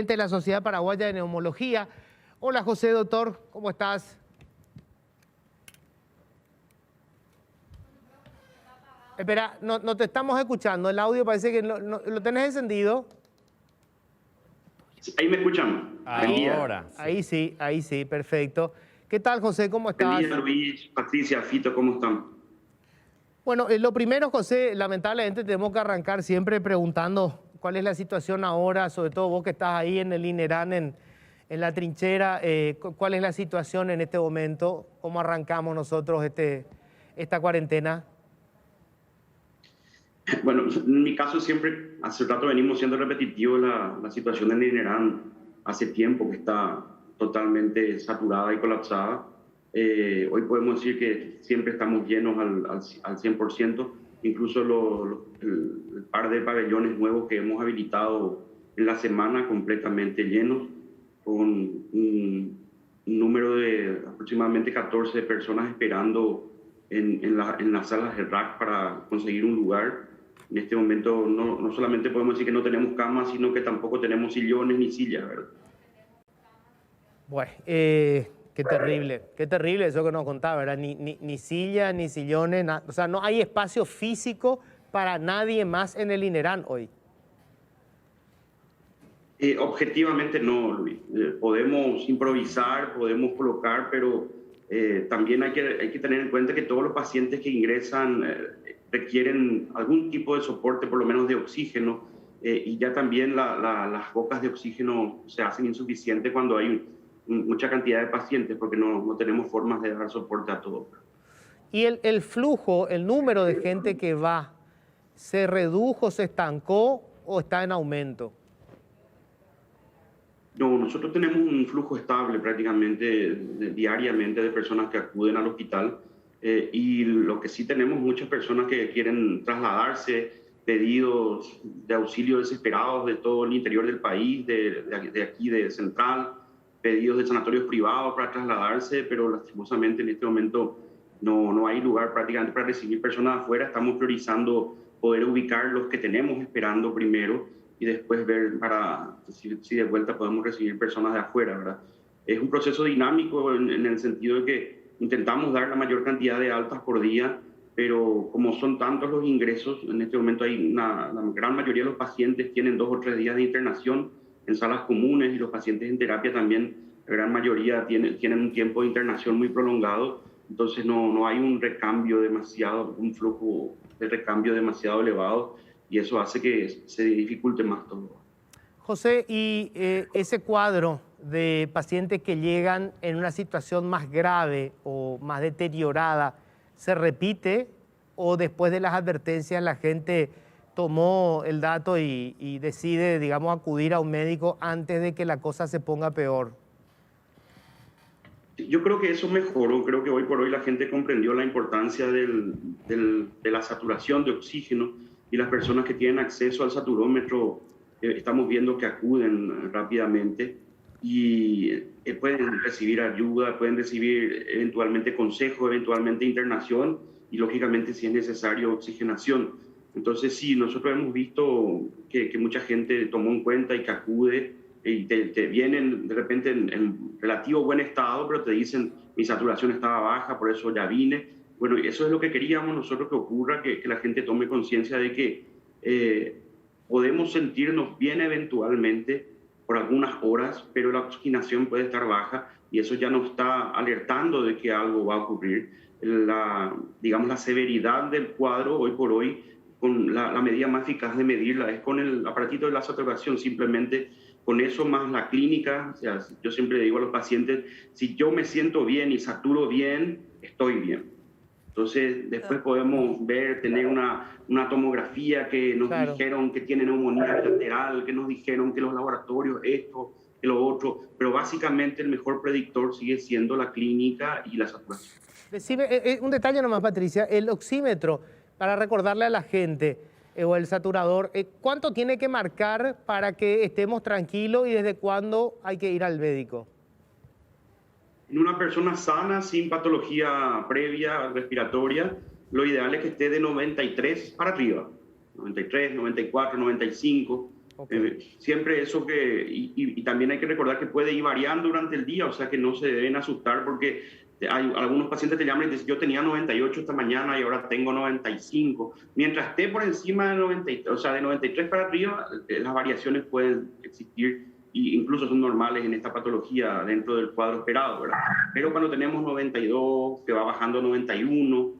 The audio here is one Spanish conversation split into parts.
presidente de la Sociedad Paraguaya de Neumología. Hola José, doctor, ¿cómo estás? Espera, no te estamos escuchando, el audio parece que lo tenés encendido. Ahí me escuchan. Ahora. Ahí sí, perfecto. ¿Qué tal, José? ¿Cómo estás? Buen día, Luis, Patricia, Fito, ¿cómo están? Bueno, lo primero, José, lamentablemente tenemos que arrancar siempre preguntando cuál es la situación ahora, sobre todo vos que estás ahí en el INERAN, en la trinchera, cuál es la situación en este momento, cómo arrancamos nosotros esta cuarentena. Bueno, en mi caso siempre, hace rato venimos siendo repetitivos la situación en INERAN hace tiempo que está totalmente saturada y colapsada. Hoy podemos decir que siempre estamos llenos al 100%, incluso el par de pabellones nuevos que hemos habilitado en la semana completamente llenos, con un número de aproximadamente 14 personas esperando en las salas de rack para conseguir un lugar. En este momento no solamente podemos decir que no tenemos camas, sino que tampoco tenemos sillones ni sillas, ¿verdad? Bueno, qué terrible eso que nos contaba, ¿verdad? Ni sillas, ni sillones, nada. O sea, no hay espacio físico para nadie más en el INERAN hoy. Objetivamente no, Luis. Podemos improvisar, podemos colocar, pero también hay que tener en cuenta que todos los pacientes que ingresan requieren algún tipo de soporte, por lo menos de oxígeno, y ya también las bocas de oxígeno se hacen insuficientes cuando hay mucha cantidad de pacientes, porque no tenemos formas de dar soporte a todos. ¿Y el flujo, el número de gente que va, se redujo, se estancó o está en aumento? No, nosotros tenemos un flujo estable prácticamente diariamente de personas que acuden al hospital, y lo que sí tenemos muchas personas que quieren trasladarse, pedidos de auxilio desesperados de todo el interior del país, de aquí de Central, pedidos de sanatorios privados para trasladarse, pero lastimosamente en este momento no hay lugar prácticamente para recibir personas afuera. Estamos priorizando poder ubicar los que tenemos esperando primero y después ver para si de vuelta podemos recibir personas de afuera, ¿verdad? Es un proceso dinámico en el sentido de que intentamos dar la mayor cantidad de altas por día, pero como son tantos los ingresos, en este momento la gran mayoría de los pacientes tienen 2 o 3 días de internación en salas comunes, y los pacientes en terapia también, la gran mayoría tienen un tiempo de internación muy prolongado, entonces no hay un flujo de recambio demasiado elevado, y eso hace que se dificulte más todo. José, y ese cuadro de pacientes que llegan en una situación más grave o más deteriorada, ¿se repite o después de las advertencias la gente tomó el dato y decide, digamos, acudir a un médico antes de que la cosa se ponga peor? Yo creo que eso mejoró. Creo que hoy por hoy la gente comprendió la importancia de la saturación de oxígeno, y las personas que tienen acceso al saturómetro estamos viendo que acuden rápidamente y pueden recibir ayuda, pueden recibir eventualmente consejo, eventualmente internación y lógicamente si es necesario oxigenación. Entonces sí, nosotros hemos visto que mucha gente tomó en cuenta y que acude, y te vienen de repente en relativo buen estado, pero te dicen mi saturación estaba baja, por eso ya vine. Bueno, eso es lo que queríamos nosotros que ocurra, que la gente tome conciencia de que podemos sentirnos bien eventualmente por algunas horas, pero la oxigenación puede estar baja y eso ya nos está alertando de que algo va a ocurrir. Digamos, la severidad del cuadro hoy por hoy, con la medida más eficaz de medirla es con el aparatito de la saturación, simplemente con eso más la clínica. O sea, yo siempre le digo a los pacientes, si yo me siento bien y saturo bien, estoy bien. Entonces, después podemos tener una tomografía que nos dijeron que tiene neumonía bilateral, que nos dijeron que los laboratorios esto, que lo otro, pero básicamente el mejor predictor sigue siendo la clínica y la saturación. Decime, un detalle nomás, Patricia, el oxímetro, para recordarle a la gente, o el saturador, ¿cuánto tiene que marcar para que estemos tranquilos y desde cuándo hay que ir al médico? En una persona sana, sin patología previa respiratoria, lo ideal es que esté de 93 para arriba. 93, 94, 95. Siempre eso y también hay que recordar que puede ir variando durante el día, o sea que no se deben asustar porque hay algunos pacientes te llaman y dicen, yo tenía 98 esta mañana y ahora tengo 95. Mientras esté por encima de 93, o sea, de 93 para arriba, las variaciones pueden existir e incluso son normales en esta patología dentro del cuadro esperado, ¿verdad? Pero cuando tenemos 92, que va bajando a 91,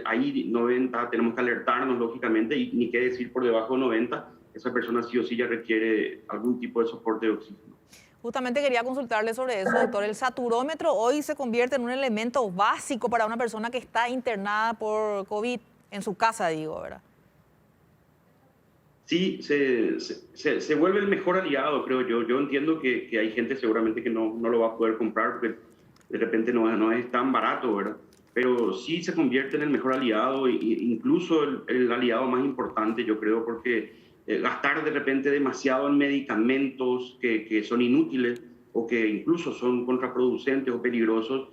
ahí 90, tenemos que alertarnos, lógicamente, y ni qué decir por debajo de 90, esa persona sí o sí ya requiere algún tipo de soporte de oxígeno. Justamente quería consultarle sobre eso, doctor. El saturómetro hoy se convierte en un elemento básico para una persona que está internada por COVID, en su casa, digo, ¿verdad? Sí, se vuelve el mejor aliado, creo yo. Yo entiendo que hay gente seguramente que no lo va a poder comprar porque de repente no es tan barato, ¿verdad? Pero sí se convierte en el mejor aliado e incluso el aliado más importante, yo creo, porque gastar de repente demasiado en medicamentos que son inútiles o que incluso son contraproducentes o peligrosos,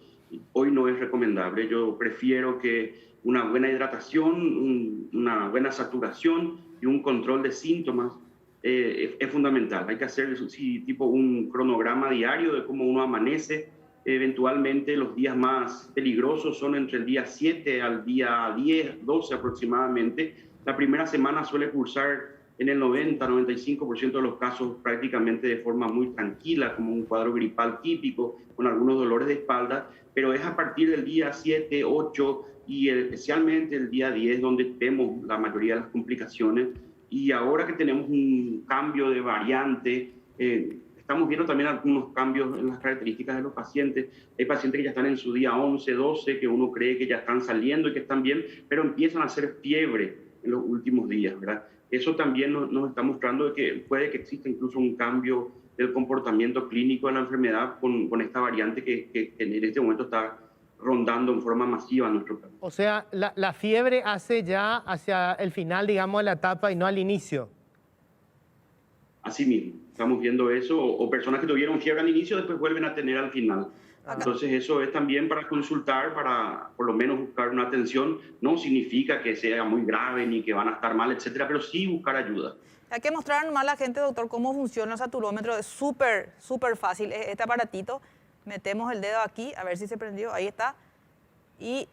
hoy no es recomendable. Yo prefiero que una buena hidratación, una buena saturación y un control de síntomas es fundamental. Hay que hacer sí, tipo un cronograma diario de cómo uno amanece. Eventualmente los días más peligrosos son entre el día 7 al día 10, 12 aproximadamente. La primera semana suele cursar en el 90-95% de los casos prácticamente de forma muy tranquila, como un cuadro gripal típico, con algunos dolores de espalda, pero es a partir del día 7, 8 y especialmente el día 10 donde vemos la mayoría de las complicaciones. Y ahora que tenemos un cambio de variante, estamos viendo también algunos cambios en las características de los pacientes. Hay pacientes que ya están en su día 11, 12, que uno cree que ya están saliendo y que están bien, pero empiezan a hacer fiebre en los últimos días, ¿verdad? Eso también nos está mostrando que puede que exista incluso un cambio del comportamiento clínico de la enfermedad con esta variante que en este momento está rondando en forma masiva en nuestro país. O sea, la fiebre hace ya hacia el final, digamos, de la etapa y no al inicio. Así mismo, estamos viendo eso, o personas que tuvieron fiebre al inicio después vuelven a tener al final. Entonces eso es también para consultar, para por lo menos buscar una atención. No significa que sea muy grave ni que van a estar mal, etcétera, pero sí buscar ayuda. Hay que mostrar nomás a la gente, doctor, cómo funciona el saturómetro. Es súper fácil. Este aparatito, metemos el dedo aquí, a ver si se prendió, ahí está. Y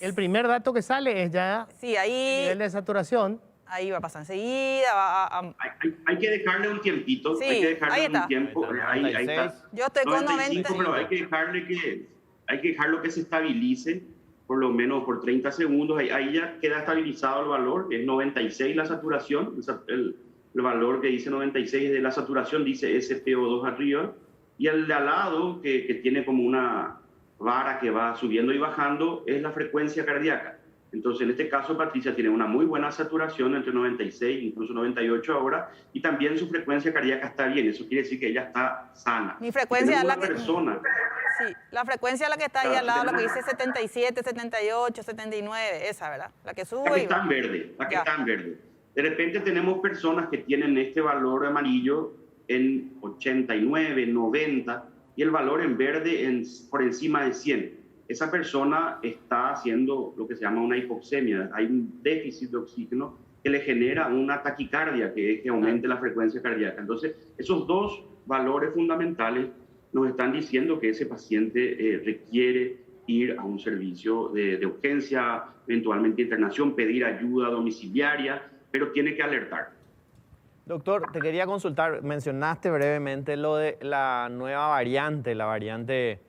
el primer dato que sale es ya sí, ahí, el nivel de saturación. Ahí va a pasar enseguida. Hay que dejarle un tiempito. Sí, hay que dejarle ahí está. un tiempo. Ahí está. Yo estoy con 90. Pero hay que dejarlo que se estabilice por lo menos por 30 segundos. Ahí ya queda estabilizado el valor, es 96 la saturación. El valor que dice 96 de la saturación dice SpO2 arriba. Y el de al lado, que tiene como una vara que va subiendo y bajando, es la frecuencia cardíaca. Entonces, en este caso, Patricia tiene una muy buena saturación, entre 96 incluso 98 ahora, y también su frecuencia cardíaca está bien. Eso quiere decir que ella está sana. Mi frecuencia es la que... persona. Sí, la frecuencia es la que está ahí al lado, la que dice 77, 78, 79, esa, ¿verdad? La que sube La que y está va. en verde, la que está en verde. De repente tenemos personas que tienen este valor amarillo en 89, 90, y el valor en verde por encima de 100. Esa persona está haciendo lo que se llama una hipoxemia. Hay un déficit de oxígeno que le genera una taquicardia, que es que aumente la frecuencia cardíaca. Entonces, esos dos valores fundamentales nos están diciendo que ese paciente requiere ir a un servicio de urgencia, eventualmente internación, pedir ayuda domiciliaria, pero tiene que alertar. Doctor, te quería consultar, mencionaste brevemente lo de la nueva variante, la variante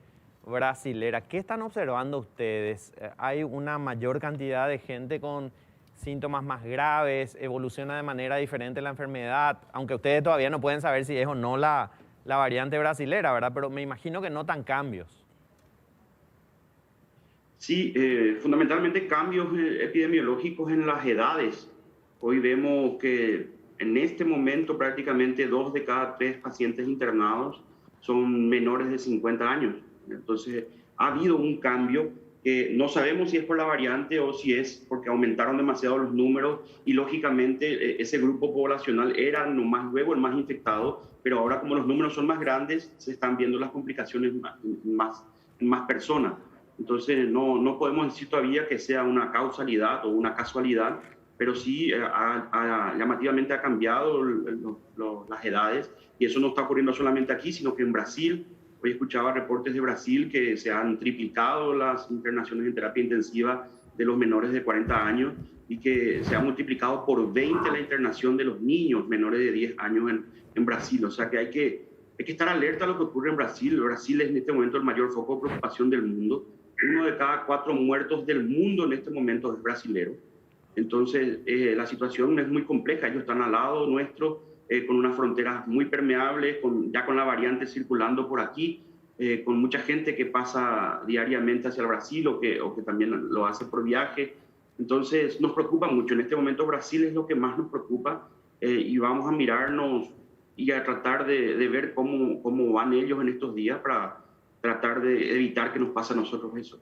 brasilera. ¿Qué están observando ustedes? ¿Hay una mayor cantidad de gente con síntomas más graves? ¿Evoluciona de manera diferente la enfermedad? Aunque ustedes todavía no pueden saber si es o no la variante brasilera, ¿verdad? Pero me imagino que notan cambios. Sí, fundamentalmente cambios epidemiológicos en las edades. Hoy vemos que en este momento prácticamente 2 de cada 3 pacientes internados son menores de 50 años. Entonces, ha habido un cambio que no sabemos si es por la variante o si es porque aumentaron demasiado los números y, lógicamente, ese grupo poblacional era nomás luego el más infectado, pero ahora como los números son más grandes, se están viendo las complicaciones en más personas. Entonces, no podemos decir todavía que sea una causalidad o una casualidad, pero sí llamativamente ha cambiado las edades, y eso no está ocurriendo solamente aquí, sino que en Brasil. Hoy escuchaba reportes de Brasil que se han triplicado las internaciones en terapia intensiva de los menores de 40 años y que se ha multiplicado por 20 la internación de los niños menores de 10 años en Brasil. O sea que hay que estar alerta a lo que ocurre en Brasil. Brasil es en este momento el mayor foco de preocupación del mundo. 1 de cada 4 muertos del mundo en este momento es brasilero. Entonces, la situación es muy compleja. Ellos están al lado nuestro, con unas fronteras muy permeables, ya con la variante circulando por aquí, con mucha gente que pasa diariamente hacia el Brasil o que también lo hace por viaje. Entonces, nos preocupa mucho. En este momento, Brasil es lo que más nos preocupa, y vamos a mirarnos y a tratar de ver cómo van ellos en estos días para tratar de evitar que nos pase a nosotros eso.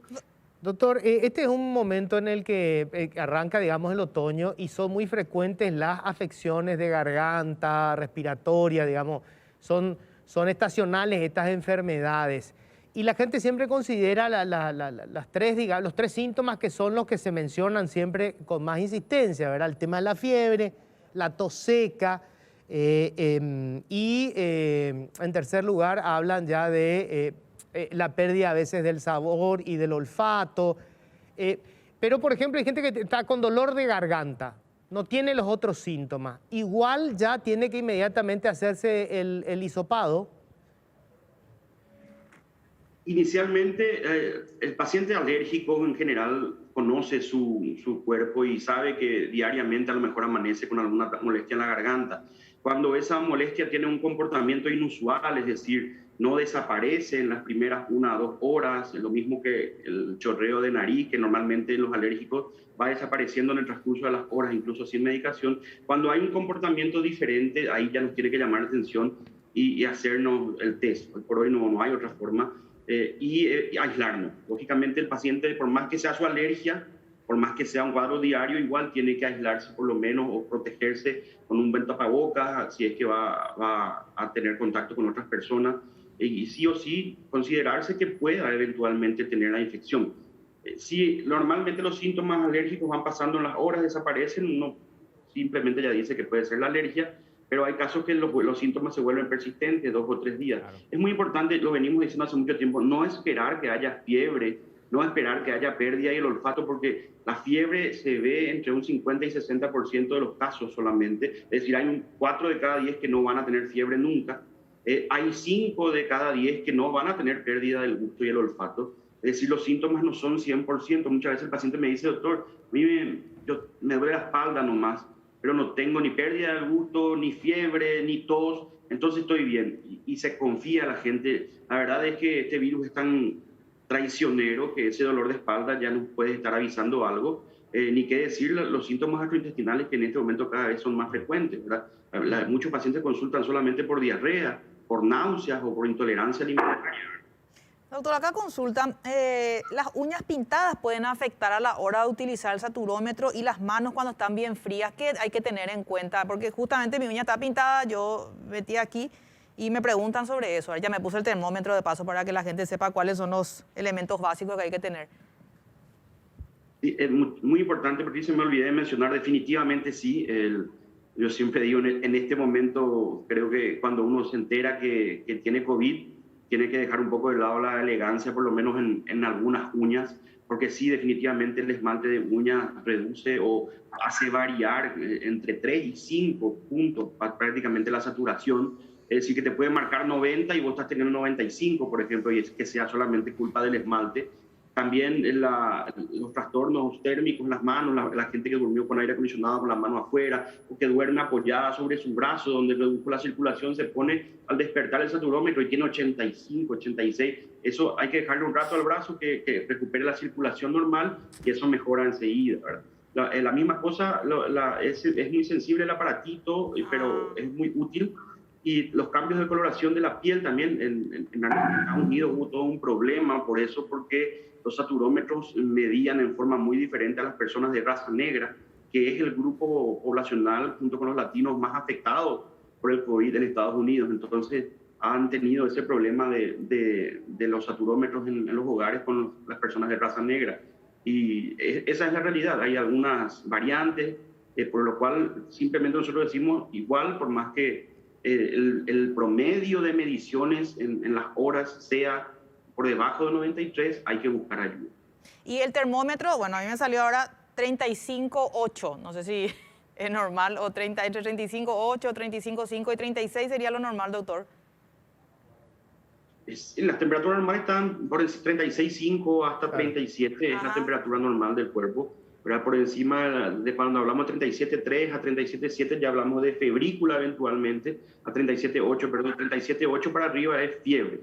Doctor, este es un momento en el que arranca, digamos, el otoño y son muy frecuentes las afecciones de garganta, respiratoria, digamos, son estacionales estas enfermedades. Y la gente siempre considera los tres síntomas que son los que se mencionan siempre con más insistencia, ¿verdad? El tema de la fiebre, la tos seca y en tercer lugar hablan ya de la pérdida a veces del sabor y del olfato. Pero, por ejemplo, hay gente que está con dolor de garganta, no tiene los otros síntomas. Igual ya tiene que inmediatamente hacerse el hisopado. Inicialmente, el paciente alérgico en general conoce su cuerpo y sabe que diariamente a lo mejor amanece con alguna molestia en la garganta. Cuando esa molestia tiene un comportamiento inusual, es decir, no desaparece en las primeras 1 a 2 horas, lo mismo que el chorreo de nariz, que normalmente los alérgicos va desapareciendo en el transcurso de las horas, incluso sin medicación. Cuando hay un comportamiento diferente, ahí ya nos tiene que llamar la atención y hacernos el test. Hoy por hoy no hay otra forma. Y aislarnos. Lógicamente el paciente, por más que sea su alergia, por más que sea un cuadro diario, igual tiene que aislarse por lo menos o protegerse con un buen tapabocas si es que va a tener contacto con otras personas, y sí o sí considerarse que pueda eventualmente tener la infección. Si normalmente los síntomas alérgicos van pasando en las horas, desaparecen, uno simplemente ya dice que puede ser la alergia, pero hay casos que los síntomas se vuelven persistentes 2 o 3 días. Claro. Es muy importante, lo venimos diciendo hace mucho tiempo, no esperar que haya fiebre, no esperar que haya pérdida del olfato, porque la fiebre se ve entre un 50 y 60% de los casos solamente. Es decir, hay 4 de cada 10 que no van a tener fiebre nunca. Hay 5 de cada 10 que no van a tener pérdida del gusto y el olfato. Es decir, los síntomas no son 100%. Muchas veces el paciente me dice, doctor, a mí me duele la espalda nomás, pero no tengo ni pérdida del gusto, ni fiebre, ni tos, entonces estoy bien. Y se confía la gente. La verdad es que este virus es tan traicionero que ese dolor de espalda ya nos puede estar avisando algo, ni qué decir los síntomas gastrointestinales que en este momento cada vez son más frecuentes, ¿verdad? Muchos pacientes consultan solamente por diarrea, por náuseas o por intolerancia alimentaria. Doctor, acá consultan, las uñas pintadas pueden afectar a la hora de utilizar el saturómetro y las manos cuando están bien frías. ¿Qué hay que tener en cuenta? Porque justamente mi uña está pintada, yo metí aquí y me preguntan sobre eso. Ya me puse el termómetro de paso para que la gente sepa cuáles son los elementos básicos que hay que tener. Sí, es muy importante, porque se me olvidé de mencionar, definitivamente sí. Yo siempre digo, en este momento, creo que cuando uno se entera que tiene COVID, tiene que dejar un poco de lado la elegancia, por lo menos en algunas uñas, porque sí, definitivamente el esmalte de uñas reduce o hace variar entre 3 y 5 puntos prácticamente la saturación. Es decir, que te puede marcar 90 y vos estás teniendo 95, por ejemplo, y es que sea solamente culpa del esmalte. También los trastornos térmicos en las manos, la gente que durmió con aire acondicionado con las manos afuera, o que duerme apoyada sobre su brazo, donde redujo la circulación, se pone al despertar el saturómetro y tiene 85, 86. Eso hay que dejarle un rato al brazo que recupere la circulación normal, y eso mejora enseguida, ¿verdad? La misma cosa, es muy sensible el aparatito, pero es muy útil. Y los cambios de coloración de la piel también, en Estados Unidos hubo todo un problema por eso, porque los saturómetros medían en forma muy diferente a las personas de raza negra, que es el grupo poblacional junto con los latinos más afectados por el COVID en Estados Unidos. Entonces han tenido ese problema de los saturómetros en los hogares con las personas de raza negra. Y esa es la realidad. Hay algunas variantes, por lo cual simplemente nosotros decimos igual, por más que el promedio de mediciones en las horas sea por debajo de 93, hay que buscar ayuda. Y el termómetro, bueno, a mí me salió ahora 35,8, no sé si es normal, o entre 35,8, 35,5 y 36 sería lo normal, doctor. Las temperaturas normales están por 36,5 hasta 37, es la temperatura normal del cuerpo. ¿Verdad? Por encima de cuando hablamos de 37,3 a 37,7 ya hablamos de febrícula eventualmente, a 37,8, perdón, 37,8 para arriba es fiebre.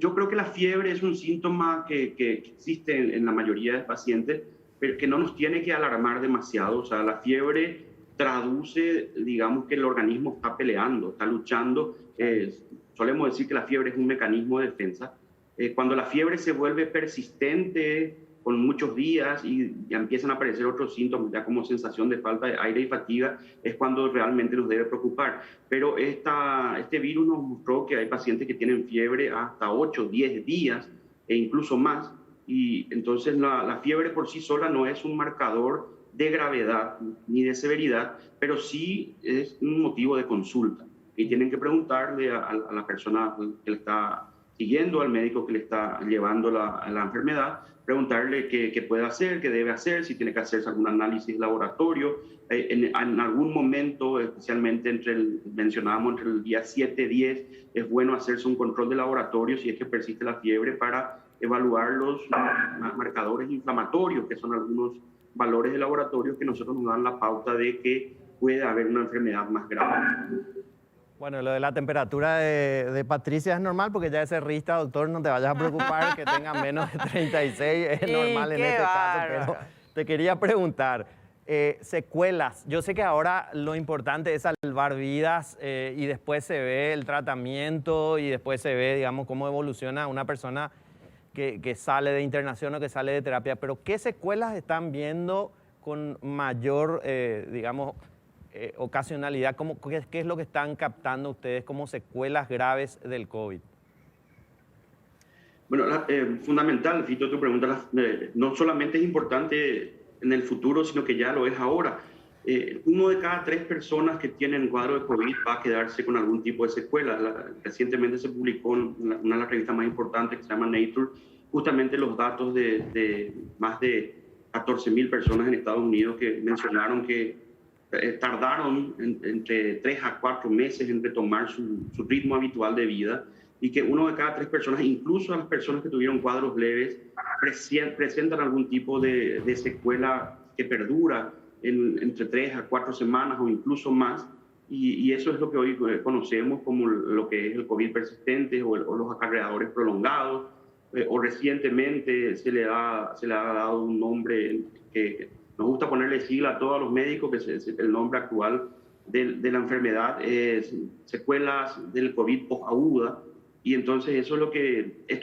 Yo creo que la fiebre es un síntoma que existe en la mayoría de pacientes, pero que no nos tiene que alarmar demasiado. O sea, la fiebre traduce, digamos, que el organismo está peleando, está luchando. Solemos decir que la fiebre es un mecanismo de defensa. Cuando la fiebre se vuelve persistente con muchos días y ya empiezan a aparecer otros síntomas, ya como sensación de falta de aire y fatiga, es cuando realmente nos debe preocupar. Pero este virus nos mostró que hay pacientes que tienen fiebre hasta 8, 10 días e incluso más. Y entonces la fiebre por sí sola no es un marcador de gravedad ni de severidad, pero sí es un motivo de consulta. Y tienen que preguntarle a la persona que le está siguiendo, al médico que le está llevando la enfermedad, preguntarle qué puede hacer, qué debe hacer, si tiene que hacerse algún análisis laboratorio. En algún momento, especialmente mencionábamos entre el día 7 y 10, es bueno hacerse un control de laboratorio si es que persiste la fiebre para evaluar los marcadores inflamatorios, que son algunos valores de laboratorio que nosotros nos dan la pauta de que puede haber una enfermedad más grave. Bueno, lo de la temperatura de Patricia es normal porque ya es cerrista, doctor, no te vayas a preocupar que tenga menos de 36, es normal en este caso, pero te quería preguntar, secuelas, yo sé que ahora lo importante es salvar vidas y después se ve el tratamiento y después se ve, digamos, cómo evoluciona una persona que sale de internación o que sale de terapia, pero ¿qué secuelas están viendo con mayor, digamos, ocasionalidad? ¿Qué es lo que están captando ustedes como secuelas graves del COVID? Bueno, fundamental, Fito, tu pregunta, no solamente es importante en el futuro, sino que ya lo es ahora. 1 de cada 3 personas que tienen cuadro de COVID va a quedarse con algún tipo de secuela. Recientemente se publicó en una de las revistas más importantes que se llama Nature, justamente los datos de más de 14,000 personas en Estados Unidos que mencionaron que tardaron entre 3 a 4 meses en retomar su ritmo habitual de vida y que 1 de cada 3 personas, incluso a las personas que tuvieron cuadros leves, presentan algún tipo de secuela que perdura entre 3 a 4 semanas o incluso más. Y eso es lo que hoy conocemos como lo que es el COVID persistente o los acarreadores prolongados. O recientemente se le ha dado un nombre que nos gusta ponerle sigla a todos los médicos, que es el nombre actual de la enfermedad, es secuelas del COVID posaguda. Y entonces esto es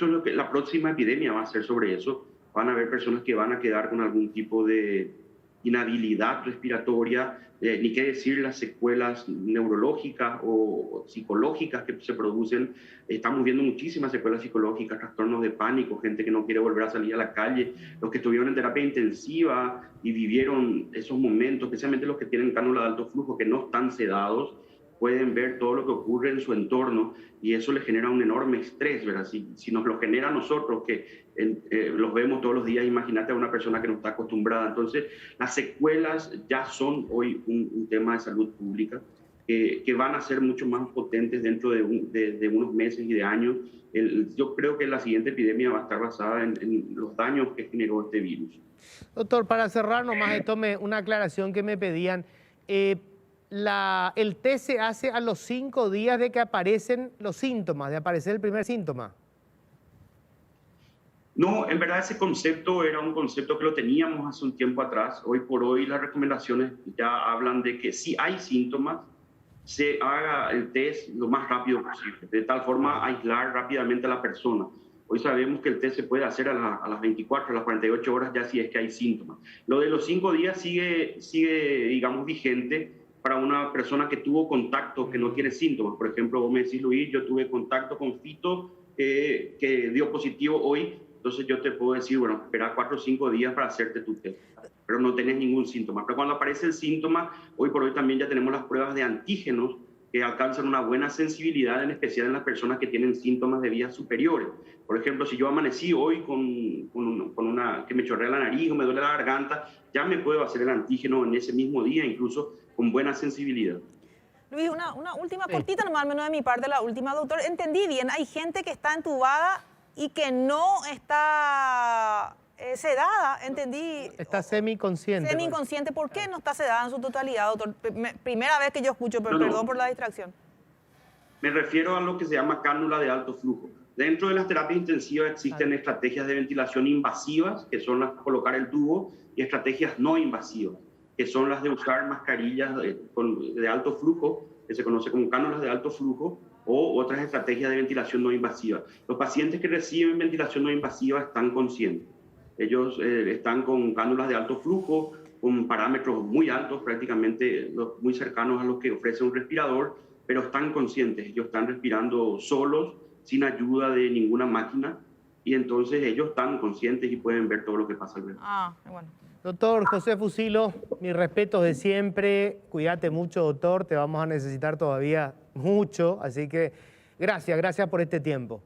lo que la próxima epidemia va a ser sobre eso. Van a haber personas que van a quedar con algún tipo de inhabilidad respiratoria, ni qué decir las secuelas neurológicas o psicológicas que se producen. Estamos viendo muchísimas secuelas psicológicas, trastornos de pánico, gente que no quiere volver a salir a la calle, los que estuvieron en terapia intensiva y vivieron esos momentos, especialmente los que tienen cánula de alto flujo, que no están sedados, pueden ver todo lo que ocurre en su entorno y eso les genera un enorme estrés, ¿verdad? Si nos lo genera a nosotros, que los vemos todos los días, imagínate a una persona que no está acostumbrada. Entonces, las secuelas ya son hoy un tema de salud pública que van a ser mucho más potentes dentro de unos meses y de años. Yo creo que la siguiente epidemia va a estar basada en los daños que generó este virus. Doctor, para cerrar nomás, tome una aclaración que me pedían. El test se hace a los 5 días de que aparecen los síntomas, de aparecer el primer síntoma. No, en verdad ese concepto era un concepto que lo teníamos hace un tiempo atrás. Hoy por hoy las recomendaciones ya hablan de que si hay síntomas, se haga el test lo más rápido posible, de tal forma aislar rápidamente a la persona. Hoy sabemos que el test se puede hacer a las 24, a las 48 horas ya si es que hay síntomas. Lo de los 5 días sigue, digamos, vigente para una persona que tuvo contacto, que no tiene síntomas. Por ejemplo, vos me decís, Luis, yo tuve contacto con Fito, que dio positivo hoy, entonces yo te puedo decir, bueno, espera 4 o 5 días para hacerte tu test. pero no tenés ningún síntoma. Pero cuando aparece el síntoma, hoy por hoy también ya tenemos las pruebas de antígenos que alcanzan una buena sensibilidad, en especial en las personas que tienen síntomas de vías superiores. Por ejemplo, si yo amanecí hoy que me chorrea la nariz o me duele la garganta, ya me puedo hacer el antígeno en ese mismo día, incluso con buena sensibilidad. Luis, una última cortita, nomás al menos de mi parte, la última, doctor. Entendí bien, hay gente que está entubada y que no está sedada, entendí. Está semiconsciente. Semi-inconsciente. ¿Por qué no está sedada en su totalidad, doctor? Primera vez que yo escucho, pero perdón por la distracción. Me refiero a lo que se llama cánula de alto flujo. Dentro de las terapias intensivas existen estrategias de ventilación invasivas, que son las de colocar el tubo, y estrategias no invasivas, que son las de usar mascarillas de alto flujo, que se conoce como cánulas de alto flujo, o otras estrategias de ventilación no invasiva. Los pacientes que reciben ventilación no invasiva están conscientes. Ellos están con cánulas de alto flujo, con parámetros muy altos, prácticamente muy cercanos a los que ofrece un respirador, pero están conscientes. Ellos están respirando solos, sin ayuda de ninguna máquina, y entonces ellos están conscientes y pueden ver todo lo que pasa alrededor. Bueno. Doctor José Fusilo, mis respetos de siempre. Cuídate mucho, doctor. Te vamos a necesitar todavía mucho. Así que gracias por este tiempo.